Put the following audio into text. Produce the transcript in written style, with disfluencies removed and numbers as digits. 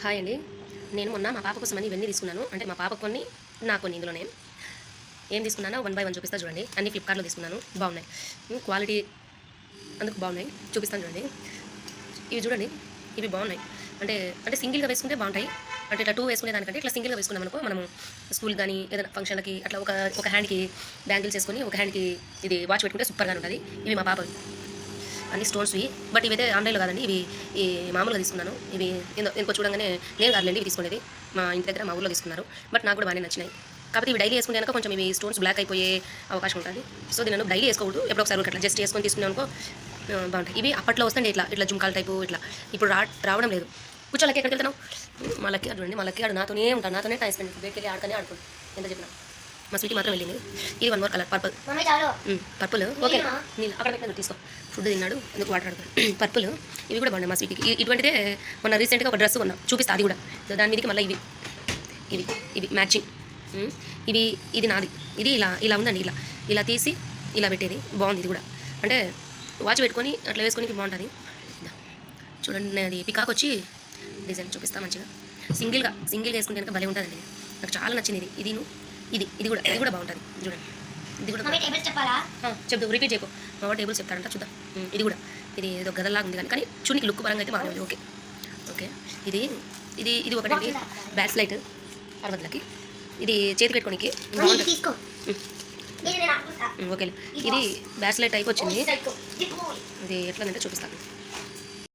Hi అండి. నేను మొన్న మా పాప కోసమని ఇవన్నీ తీసుకున్నాను. అంటే మా పాప కొన్ని, నాకు కొన్ని. ఇందులోనే ఏం తీసుకున్నానో 1 బై 1 చూపిస్తా చూడండి. అన్ని ఫ్లిప్కార్ట్లో తీసుకున్నాను. బాగున్నాయి. క్వాలిటీ అందుకు బాగున్నాయి. చూపిస్తాను చూడండి. ఇవి చూడండి. ఇవి బాగున్నాయి. అంటే అంటే సింగిల్గా వేసుకుంటే బాగుంటాయి. అంటే ఇట్లా 2 వేసుకునే దానికంటే ఇట్లా సింగిల్గా వేసుకున్నాం అనుకో, మనం స్కూల్ కానీ ఏదైనా ఫంక్షన్లకి అట్లా ఒక హ్యాండ్కి బ్యాంగిల్స్ వేసుకొని ఒక హ్యాండ్కి ఇది వాచ్ పెట్టుకుంటే సూపర్గా ఉంటుంది. ఇవి మా పాప అన్ని స్టోన్స్వి. బట్ ఇవైతే ఆన్లైన్లో కాదండి, ఇవి ఈ మామూలుగా తీసుకున్నాను. ఇవి ఎందుకో చూడంగానే నేను కాదులేండి ఇవి తీసుకునేది, మా ఇంటి దగ్గర మా ఊళ్ళో తీసుకున్నారు. బట్ నాకు కూడా బాగానే నచ్చినాయి. కాబట్టి ఇవి డైలీ వేసుకుంటే కనుక కొంచెం ఇవి స్టోన్స్ బ్లాక్ అయిపోయే అవకాశం ఉంటుంది. సో దీన్ని డైలీ వేసుకోవద్దు, ఎప్పుడో ఒకసారి అట్లా జస్ట్ వేసుకొని తీసుకున్నాను అనుకో బాగుంటాయి. ఇవి అప్పట్లో వస్తుండే ఇట్లా ఇట్లా జుంకాల టైపు ఇట్లా, ఇప్పుడు రావడం లేదు. కూర్చోలకి ఎక్కడికి వెళ్తున్నావు? మా లక్కీ చూడండి, మా లక్కీ ఆడు నాతోనే ఉంటాను, నాతోనే టైం స్పెండ్, బయటకి వెళ్ళి ఆడుతూనే ఆడుకోండి ఎంత చెప్పినా. మా స్వీటీ మాత్రం వెళ్ళింది. ఇది 1 మోర్ కలర్ పర్పుల్. ఓకే నీళ్ళు అక్కడ పెట్టిన తీసుకో. ఫుడ్ తిన్నాడు ఎందుకు వాటర్ ఆడుతాడు. పర్పుల్ ఇవి కూడా బాగున్నాయి మా స్వీటీకి. ఇటువంటిదే మొన్న రీసెంట్గా ఒక డ్రెస్ కొన్నాం, చూపిస్తా అది కూడా. దాని మీదకి మళ్ళీ ఇవి ఇవి ఇవి మ్యాచింగ్. ఇది నాది. ఇది ఇలా ఉందండి, ఇలా తీసి ఇలా పెట్టేది బాగుంది. ఇది కూడా అంటే వాచ్ పెట్టుకొని అట్లా వేసుకొని బాగుంటుంది. చూడండి అది పికాక్ వచ్చి డిజైన్ చూపిస్తా మంచిగా. సింగిల్గా వేసుకుంటే కనుక భలే ఉంటుందండి. నాకు చాలా నచ్చింది ఇది కూడా బాగుంటుంది. చూడండి ఇది కూడా చెప్తావు, రిపీట్ చేయకు. మా వాడు టేబుల్స్ చెప్తారంట, చూద్దాం. ఇది ఏదో గదలాగా ఉంది కానీ చూనికి లుక్ పరంగా అయితే బాగానే ఉంది. ఓకే ఇది ఒకటి బ్యాక్ లైట్ 60లకి. ఇది చేతి పెట్టుకోనికి బాగుంటుంది. ఓకే ఇది బ్యాక్ లైట్ టైప్ వచ్చింది. ఇది ఎట్లా అంటే చూపిస్తాను.